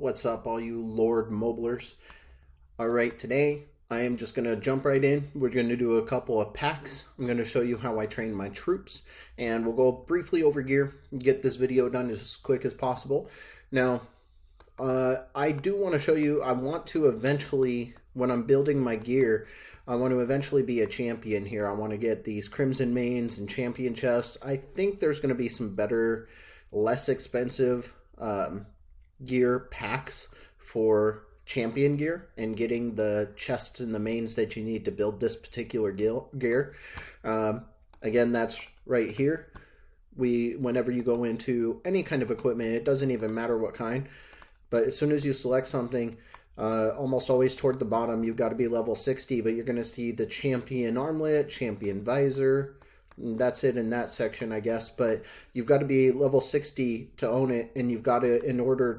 What's up, all you Lord Moblers? Alright, today I am just going to jump right in. We're going to do a couple of packs. I'm going to show you how I train my troops, and we'll go briefly over gear, get this video done as quick as possible. Now, I do want to show you, I want to eventually, when I'm building my gear, I want to eventually be a champion here. I want to get these Crimson Mains and Champion chests. I think there's going to be some better, less expensive gear packs for champion gear and getting the chests and the mains that you need to build this particular gear. Again, that's right here. Whenever you go into any kind of equipment, it doesn't even matter what kind, but as soon as you select something, almost always toward the bottom, you've got to be level 60, but you're going to see the champion armlet, champion visor. That's it in that section, I guess, but you've got to be level 60 to own it, and you've got to, in order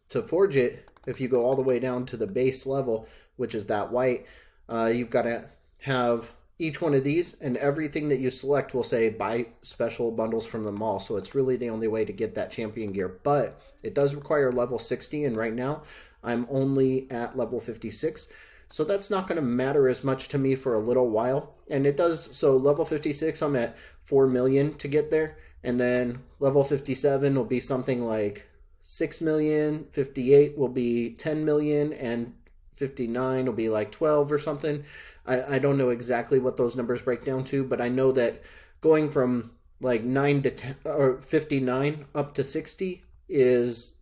to forge it, if you go all the way down to the base level, which is that white, you've got to have each one of these, and everything that you select will say buy special bundles from the mall. So it's really the only way to get that champion gear, but it does require level 60, and right now I'm only at level 56. So that's not going to matter as much to me for a little while. And it does, so level 56, I'm at 4 million to get there. And then level 57 will be something like 6 million, 58 will be 10 million, and 59 will be like 12 or something. I don't know exactly what those numbers break down to, but I know that going from like 9 to 10, or 59 up to 60 is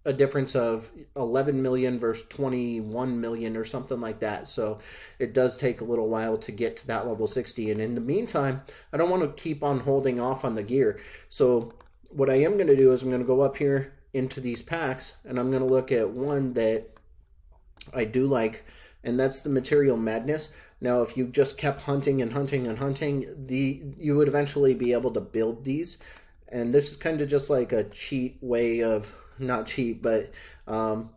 a difference of 11 million versus 21 million or something like that. So it does take a little while to get to that level 60. And in the meantime, I don't want to keep on holding off on the gear. So what I am going to do is I'm going to go up here into these packs, and I'm going to look at one that I do like, and that's the Material Madness. Now, if you just kept hunting and hunting and hunting, you would eventually be able to build these. And this is kind of just like a cheat way of, not cheat, but a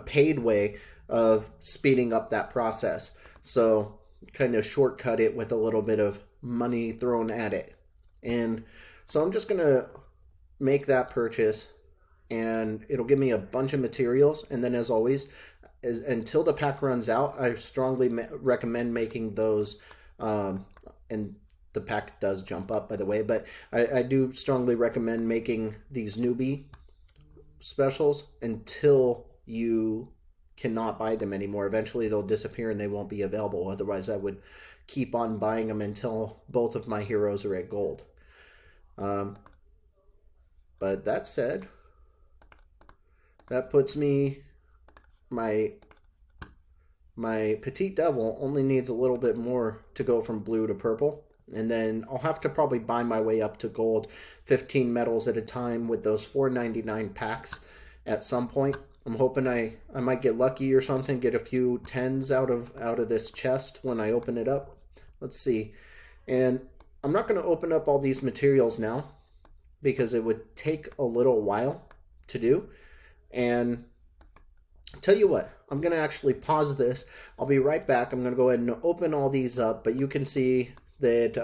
paid way of speeding up that process. So kind of shortcut it with a little bit of money thrown at it. And so I'm just going to make that purchase, and it'll give me a bunch of materials. And then, as always, until the pack runs out, I strongly recommend making those, and the pack does jump up, by the way, but I do strongly recommend making these newbie specials until you cannot buy them anymore. Eventually they'll disappear and they won't be available. Otherwise I would keep on buying them until both of my heroes are at gold. But that said, that puts me, my Petite Devil only needs a little bit more to go from blue to purple. And then I'll have to probably buy my way up to gold, 15 medals at a time with those $4.99 packs at some point. I'm hoping I might get lucky or something, get a few 10s out of this chest when I open it up. Let's see. And I'm not going to open up all these materials now because it would take a little while to do. And tell you what, I'm going to actually pause this. I'll be right back. I'm going to go ahead and open all these up, but you can see that,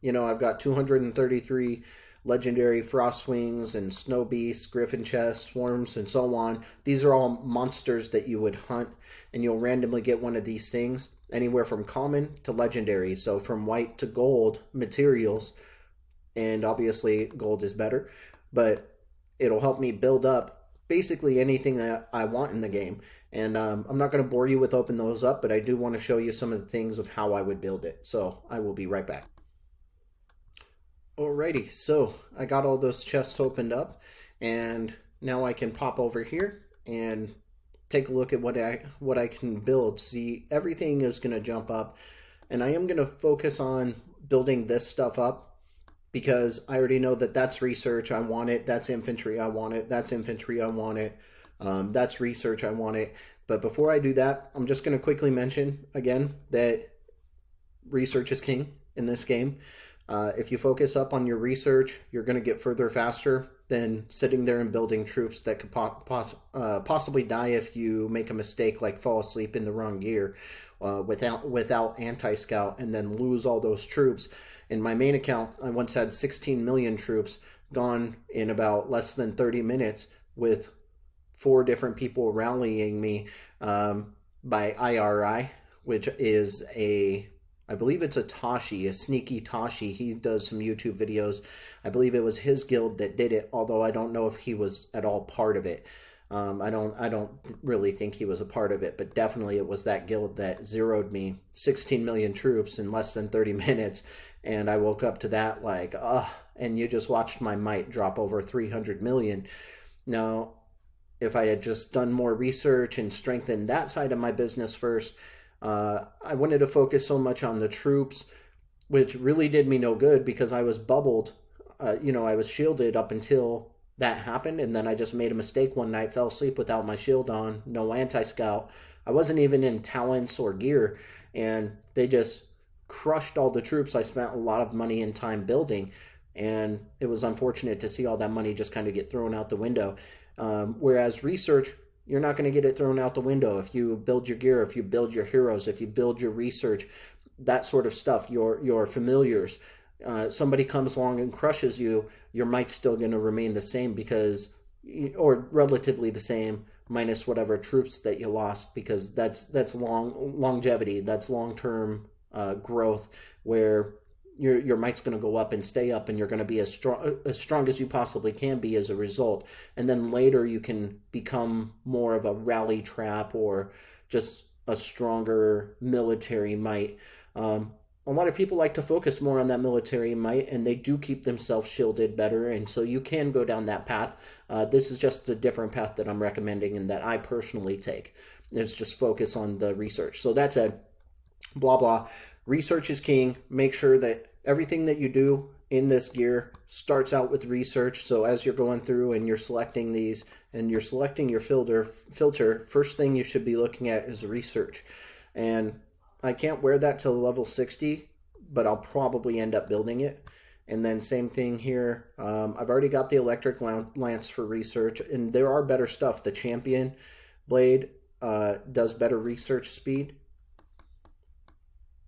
you know, I've got 233 legendary Frostwings and Snow Beasts, Griffin Chests, Swarms, and so on. These are all monsters that you would hunt, and you'll randomly get one of these things, anywhere from common to legendary. So from white to gold materials, and obviously gold is better, but it'll help me build up basically anything that I want in the game. And I'm not going to bore you with opening those up, but I do want to show you some of the things of how I would build it. So I will be right back. Alrighty, so I got all those chests opened up, and now I can pop over here and take a look at what I can build. See, everything is going to jump up, and I am going to focus on building this stuff up because I already know that that's research, I want it. That's infantry, I want it. That's infantry, I want it. That's research, I want it. But before I do that, I'm just going to quickly mention again that research is king in this game. If you focus up on your research, you're going to get further faster than sitting there and building troops that could possibly die if you make a mistake, like fall asleep in the wrong gear without anti-scout, and then lose all those troops. In my main account, I once had 16 million troops gone in about less than 30 minutes with 4 different people rallying me by IRI, which is I believe it's a Tashi, a sneaky Tashi. He does some YouTube videos. I believe it was his guild that did it, although I don't know if he was at all part of it. I don't really think he was a part of it, but definitely it was that guild that zeroed me 16 million troops in less than 30 minutes. And I woke up to that like, and you just watched my might drop over 300 million. Now, if I had just done more research and strengthened that side of my business first, I wanted to focus so much on the troops, which really did me no good because I was bubbled. I was shielded up until that happened, and then I just made a mistake one night, fell asleep without my shield on, no anti-scout. I wasn't even in talents or gear, and they just crushed all the troops I spent a lot of money and time building, and it was unfortunate to see all that money just kind of get thrown out the window. Whereas research, you're not going to get it thrown out the window. If you build your gear, if you build your heroes, if you build your research, that sort of stuff, your familiars, somebody comes along and crushes you, your might's still going to remain the same or relatively the same, minus whatever troops that you lost, because that's longevity, that's long-term growth, where your might's going to go up and stay up, and you're going to be as strong as you possibly can be as a result. And then later you can become more of a rally trap or just a stronger military might. A lot of people like to focus more on that military might, and they do keep themselves shielded better, and so you can go down that path. This is just a different path that I'm recommending and that I personally take. It's just focus on the research. So that said, blah, blah. Research is king. Make sure that everything that you do in this gear starts out with research. So as you're going through and you're selecting these and you're selecting your filter, first thing you should be looking at is research. And I can't wear that till level 60, but I'll probably end up building it. And then same thing here. I've already got the electric lance for research, and there are better stuff. The champion blade does better research speed.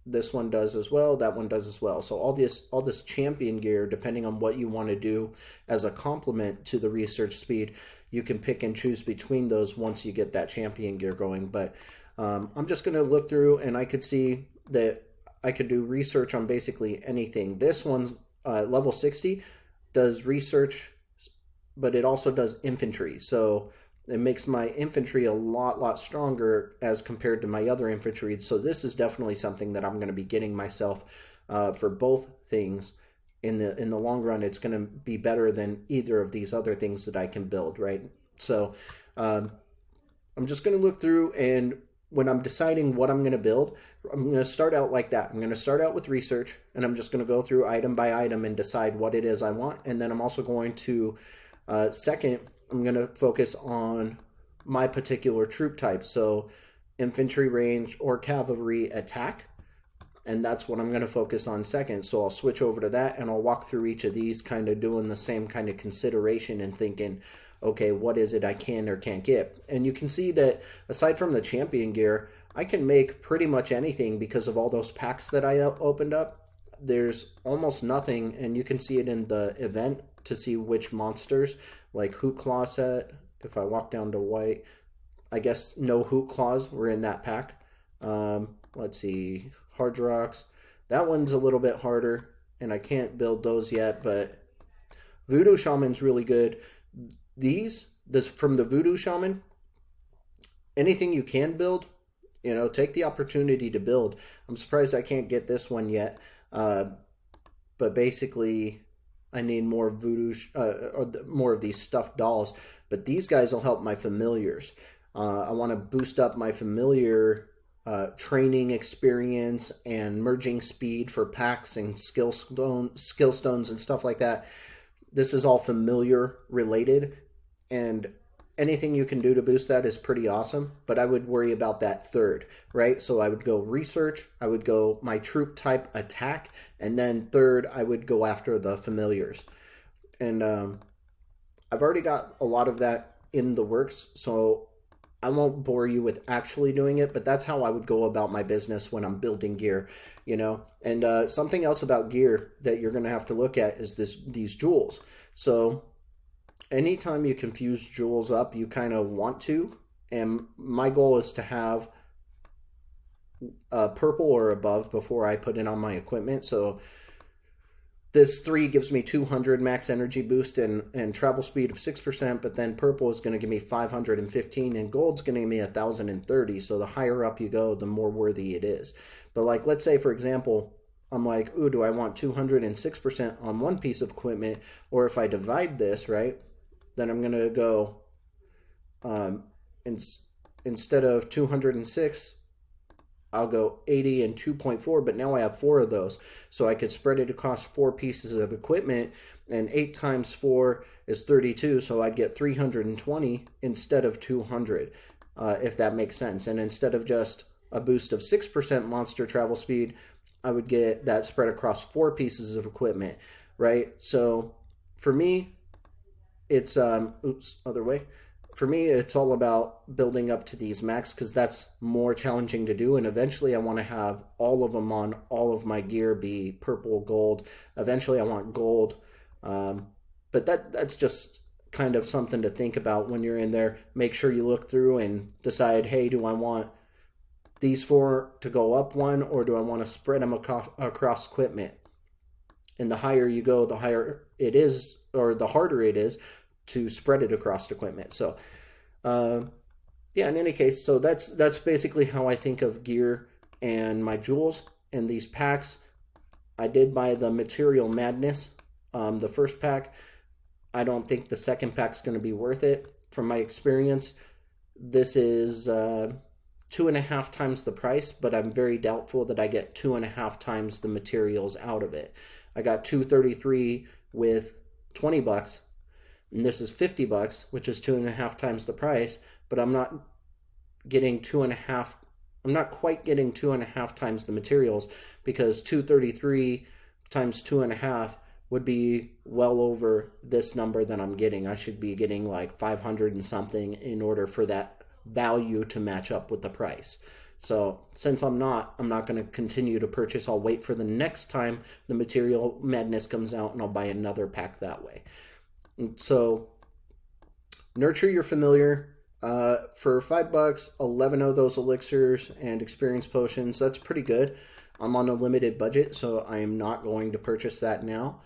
This one does as well. That one does as well. So all this champion gear, depending on what you want to do as a complement to the research speed, you can pick and choose between those once you get that champion gear going. But I'm just going to look through, and I could see that I could do research on basically anything. This one's level 60 does research, but it also does infantry. So it makes my infantry a lot stronger as compared to my other infantry. So this is definitely something that I'm going to be getting myself for both things. In the long run, it's going to be better than either of these other things that I can build, right? So I'm just going to look through, and when I'm deciding what I'm going to build, I'm going to start out like that. I'm going to start out with research, and I'm just going to go through item by item and decide what it is I want. And then I'm also going to, second, I'm going to focus on my particular troop type. So infantry range or cavalry attack. And that's what I'm going to focus on second. So I'll switch over to that, and I'll walk through each of these, kind of doing the same kind of consideration and thinking, okay, what is it I can or can't get? And you can see that aside from the champion gear, I can make pretty much anything because of all those packs that I opened up. There's almost nothing, and you can see it in the event to see which monsters, like Hoot Claw set. If I walk down to white, I guess no Hoot Claws were in that pack. Let's see, Hard Rocks. That one's a little bit harder, and I can't build those yet, but Voodoo Shaman's really good. This from the Voodoo Shaman, anything you can build, take the opportunity to build. I'm surprised I can't get this one yet, but basically I need more voodoo or more of these stuffed dolls. But these guys will help my familiars. I want to boost up my familiar training experience and merging speed for packs and skill stones and stuff like that. This is all familiar related, and anything you can do to boost that is pretty awesome, but I would worry about that third, right? So I would go research, I would go my troop type attack, and then third, I would go after the familiars. And I've already got a lot of that in the works, so I won't bore you with actually doing it, but that's how I would go about my business when I'm building gear, And something else about gear that you're going to have to look at is these jewels. So anytime you confuse jewels up, you kind of want to. And my goal is to have purple or above before I put it on my equipment. So this 3 gives me 200 max energy boost and travel speed of 6%, but then purple is going to give me 515 and gold's going to give me 1030. So the higher up you go, the more worthy it is. But like, let's say, for example, I'm like, ooh, do I want 206% on one piece of equipment? Or if I divide this, right, then I'm going to go, instead of 206, I'll go 80 and 2.4, but now I have 4 of those. So I could spread it across 4 pieces of equipment, and 8 times 4 is 32, so I'd get 320 instead of 200, if that makes sense. And instead of just a boost of 6% monster travel speed, I would get that spread across 4 pieces of equipment, right? So for me, it's, other way. For me, it's all about building up to these max because that's more challenging to do. And eventually I want to have all of them on all of my gear be purple, gold. Eventually I want gold. But that's just kind of something to think about when you're in there. Make sure you look through and decide, hey, do I want these 4 to go up 1, or do I want to spread them across equipment? And the higher you go, the higher it is, or the harder it is to spread it across equipment. So yeah, in any case, so that's basically how I think of gear and my jewels and these packs. I did buy the Material Madness, the first pack. I don't think the second pack's going to be worth it. From my experience, this is 2.5 times the price, but I'm very doubtful that I get 2.5 times the materials out of it. I got 233 with $20, and this is $50, which is 2.5 times the price, but I'm not getting 2.5. I'm not quite getting 2.5 times the materials, because 233 times 2.5 would be well over this number that I'm getting. I should be getting like 500 and something in order for that value to match up with the price. So since I'm not going to continue to purchase. I'll wait for the next time the Material Madness comes out, and I'll buy another pack that way. So nurture your familiar. For $5, 11 of those elixirs and experience potions. That's pretty good. I'm on a limited budget, so I am not going to purchase that now.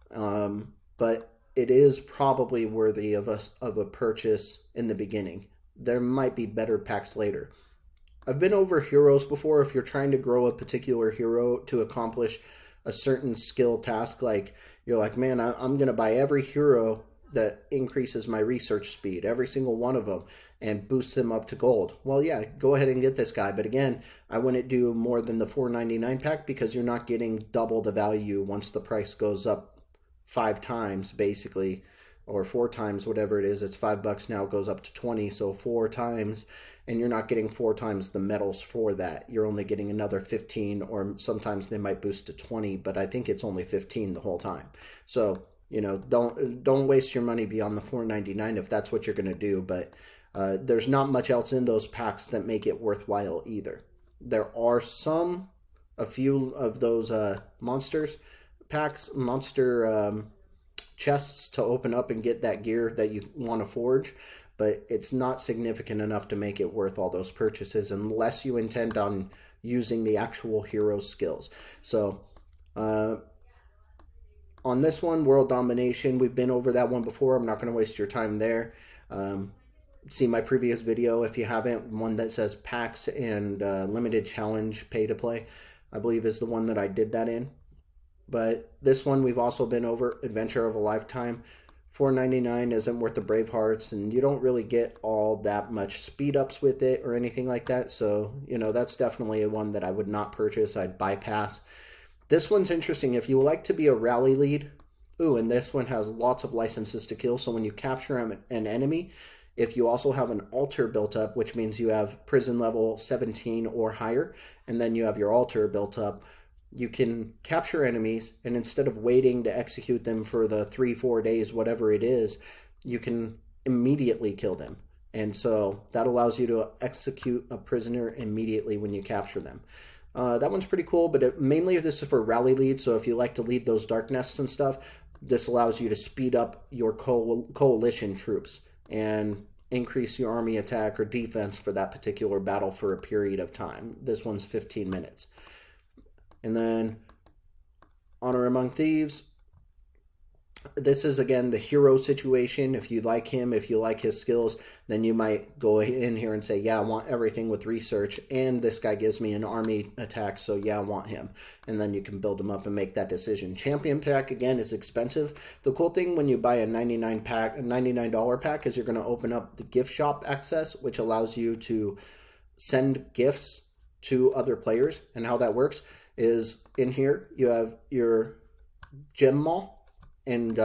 But it is probably worthy of a purchase in the beginning. There might be better packs later. I've been over heroes before. If you're trying to grow a particular hero to accomplish a certain skill task, like you're like, man, I'm going to buy every hero that increases my research speed, every single one of them, and boosts them up to gold. Well, yeah, go ahead and get this guy. But again, I wouldn't do more than the $4.99 pack, because you're not getting double the value once the price goes up 5 times, basically, or 4 times, whatever it is. It's $5 now, it goes up to 20, so 4 times, and you're not getting 4 times the medals for that. You're only getting another 15, or sometimes they might boost to 20, but I think it's only 15 the whole time. So, you know, don't waste your money beyond the $4.99 if that's what you're going to do. But there's not much else in those packs that make it worthwhile either. There are a few of those monster chests to open up and get that gear that you want to forge, but it's not significant enough to make it worth all those purchases unless you intend on using the actual hero skills. So on this one, World Domination, we've been over that one before. I'm not going to waste your time there. See my previous video if you haven't, one that says packs and limited challenge pay to play, I believe is the one that I did that in. But this one we've also been over, Adventure of a Lifetime. $4.99 isn't worth the Brave Hearts, and you don't really get all that much speed ups with it or anything like that. So, you know, that's definitely one that I would not purchase. I'd bypass. This one's interesting. If you like to be a rally lead, and this one has lots of licenses to kill. So when you capture an enemy, if you also have an altar built up, which means you have prison level 17 or higher, and then you have your altar built up, you can capture enemies, and instead of waiting to execute them for the 3-4 days, whatever it is, you can immediately kill them. And so that allows you to execute a prisoner immediately when you capture them. That one's pretty cool, but mainly this is for rally leads. So if you like to lead those dark nests and stuff, this allows you to speed up your coalition troops and increase your army attack or defense for that particular battle for a period of time. This one's 15 minutes. And then Honor Among Thieves. This is, again, the hero situation. If you like him, if you like his skills, then you might go in here and say, yeah, I want everything with research, and this guy gives me an army attack, so yeah, I want him. And then you can build him up and make that decision. Champion pack, again, is expensive. The cool thing when you buy a $99 pack is you're going to open up the gift shop access, which allows you to send gifts to other players. And how that works is in here, you have your gem mall. And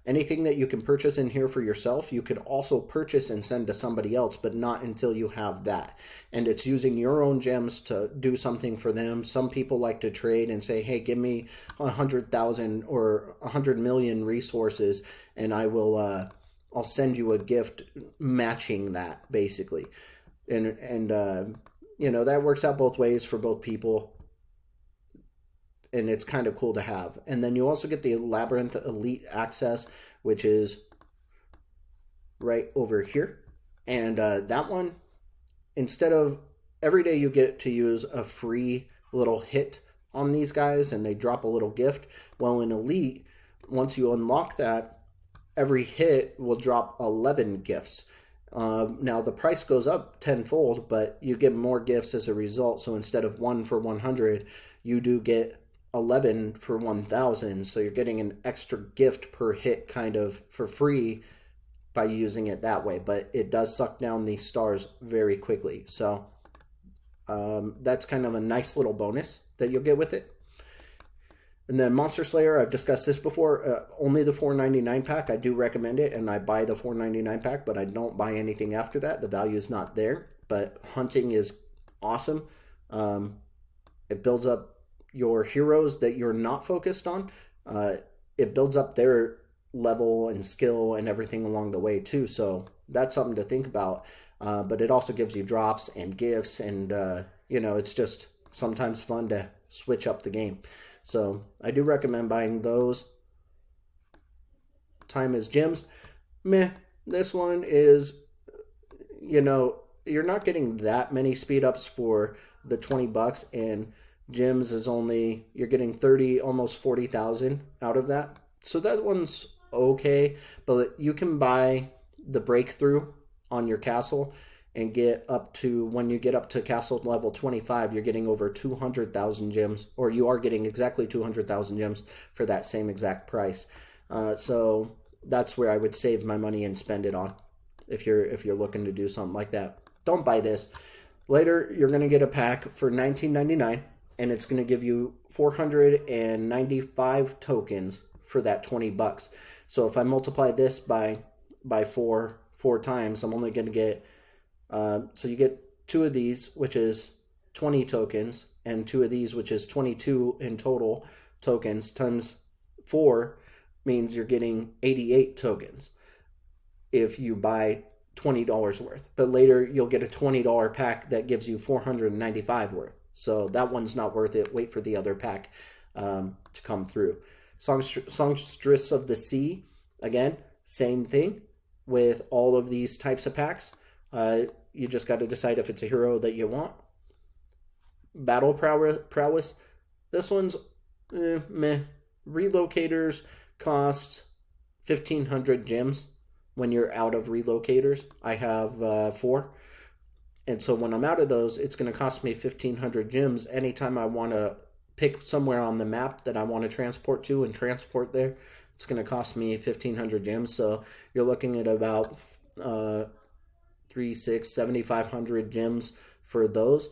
anything that you can purchase in here for yourself, you could also purchase and send to somebody else, but not until you have that. And it's using your own gems to do something for them. Some people like to trade and say, hey, give me 100,000 or 100 million resources, and I will I'll send you a gift matching that, basically. And you know, that works out both ways for both people. And it's kind of cool to have. And then you also get the Labyrinth Elite access, which is right over here. And that one, instead of every day you get to use a free little hit on these guys and they drop a little gift. Well, in Elite, once you unlock that, every hit will drop 11 gifts. Now the price goes up tenfold, but you get more gifts as a result. So instead of 1 for 100, you do get 11 for 1,000, so you're getting an extra gift per hit kind of for free by using it that way, but it does suck down these stars very quickly. So that's kind of a nice little bonus that you'll get with it. And then Monster Slayer, I've discussed this before, only the $4.99 pack. I do recommend it, and I buy the $4.99 pack, but I don't buy anything after that. The value is not there, but hunting is awesome. It builds up your heroes that you're not focused on. It builds up their level and skill and everything along the way too, so that's something to think about. But it also gives you drops and gifts, and you know, it's just sometimes fun to switch up the game. So I do recommend buying those. Time is Gems. Meh. This one is, you know, you're not getting that many speed ups for the $20, and Gems is only, you're getting 30, almost 40,000 out of that. So that one's okay, but you can buy the breakthrough on your castle and get up to, when you get up to castle level 25, you're getting over 200,000 gems, or you are getting exactly 200,000 gems for that same exact price. So that's where I would save my money and spend it on if you're looking to do something like that. Don't buy this. Later, you're going to get a pack for $19.99. And it's going to give you 495 tokens for that $20. So if I multiply this by four times, I'm only going to get, so you get 2 of these, which is 20 tokens, and 2 of these, which is 22 in total tokens, times 4 means you're getting 88 tokens if you buy $20 worth. But later you'll get a $20 pack that gives you 495 worth. So that one's not worth it. Wait for the other pack to come through. Songstress of the Sea, again, same thing with all of these types of packs. You just got to decide if it's a hero that you want. Battle Prowess. This one's meh. Relocators cost 1,500 gems when you're out of relocators. I have 4. And so when I'm out of those, it's going to cost me 1,500 gems anytime I want to pick somewhere on the map that I want to transport to and transport there. It's going to cost me 1,500 gems. So you're looking at about 7,500 gems for those.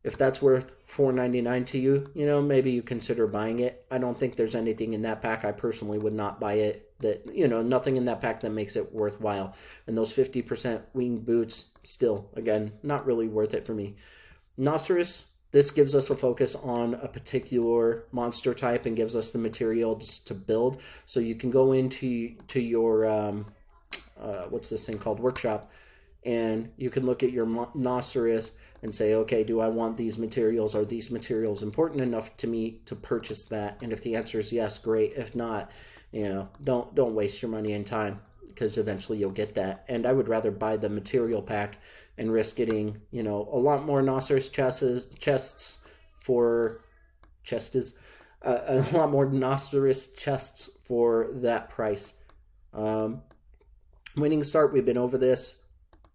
If that's worth $4.99 to you, you know, maybe you consider buying it. I don't think there's anything in that pack. I personally would not buy it. That, you know, nothing in that pack that makes it worthwhile. And those 50% winged boots, still, again, not really worth it for me. Nocerus, this gives us a focus on a particular monster type and gives us the materials to build. So you can go into your, what's this thing called? Workshop. And you can look at your Nocerus and say, okay, do I want these materials? Are these materials important enough to me to purchase that? And if the answer is yes, great. If not, don't waste your money and time, because eventually you'll get that. And I would rather buy the material pack and risk getting, a lot more Nossos chests for a lot more Nossos chests for that price. Winning start, we've been over this.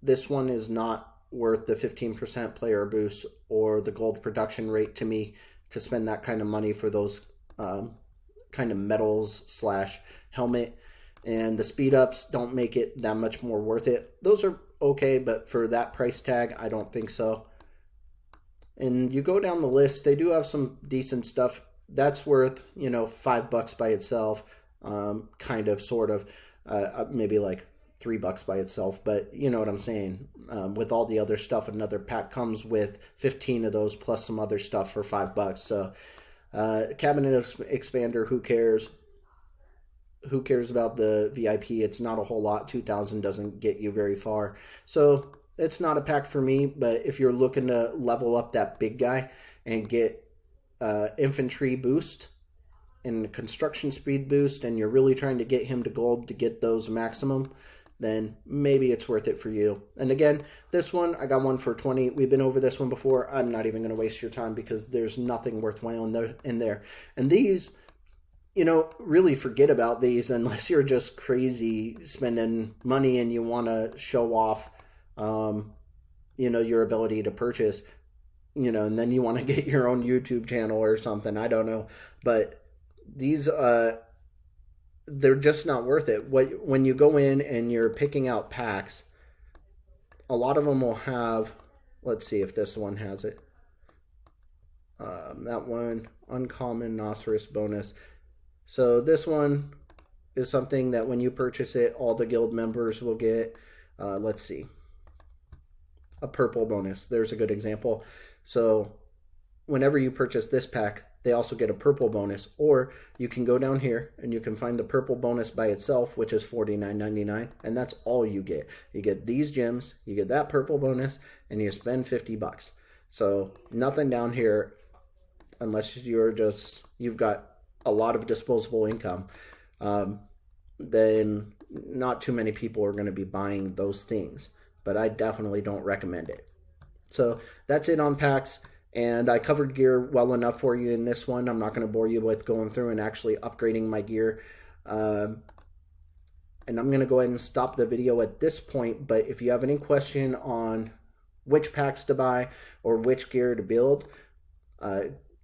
This one is not worth the 15% player boost or the gold production rate to me, to spend that kind of money for those kind of medals / helmet. And the speed ups don't make it that much more worth it. Those are okay, but for that price tag, I don't think so. And you go down the list, they do have some decent stuff. That's worth, $5 by itself, kind of, sort of, maybe like $3 by itself, but you know what I'm saying. With all the other stuff, another pack comes with 15 of those plus some other stuff for $5. So cabinet expander, who cares? Who cares about the VIP? It's not a whole lot. 2,000 doesn't get you very far. So it's not a pack for me, but if you're looking to level up that big guy and get infantry boost and construction speed boost, and you're really trying to get him to gold to get those maximum, then maybe it's worth it for you. And again, this one, I got one for 20. We've been over this one before. I'm not even going to waste your time, because there's nothing worthwhile in there. And these, really forget about these unless you're just crazy spending money and you want to show off, your ability to purchase, and then you want to get your own YouTube channel or something. I don't know. But these, they're just not worth it. When you go in and you're picking out packs, a lot of them will have, let's see if this one has it. That one, uncommon Nossos bonus. So this one is something that when you purchase it, all the guild members will get, let's see, a purple bonus. There's a good example. So whenever you purchase this pack, they also get a purple bonus. Or you can go down here and you can find the purple bonus by itself, which is $49.99, and that's all you get. You get these gems, you get that purple bonus, and you spend $50. So nothing down here, unless you've got a lot of disposable income, then not too many people are going to be buying those things. But I definitely don't recommend it. So that's it on packs. And I covered gear well enough for you in this one. I'm not going to bore you with going through and actually upgrading my gear. And I'm going to go ahead and stop the video at this point. But if you have any question on which packs to buy or which gear to build,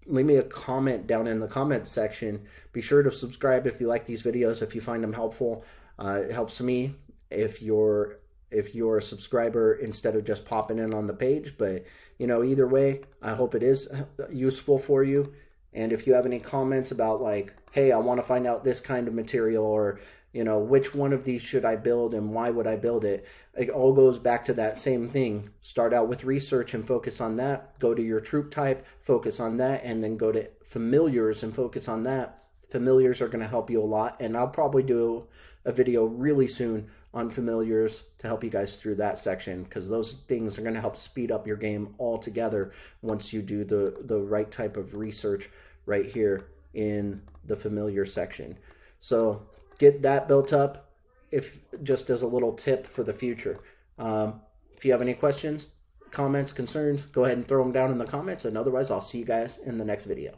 leave me a comment down in the comments section. Be sure to subscribe if you like these videos, if you find them helpful. It helps me if you're a subscriber instead of just popping in on the page. But either way, I hope it is useful for you. And if you have any comments about, like, hey, I want to find out this kind of material, or which one of these should I build and why would I build it, it all goes back to that same thing. Start out with research and focus on that. Go to your troop type, focus on that, and then go to familiars and focus on that. Familiars are going to help you a lot, and I'll probably do a video really soon on familiars to help you guys through that section, because those things are going to help speed up your game altogether once you do the right type of research right here in the familiar section. So get that built up, if just as a little tip for the future. If you have any questions, comments, concerns, go ahead and throw them down in the comments, and otherwise I'll see you guys in the next video.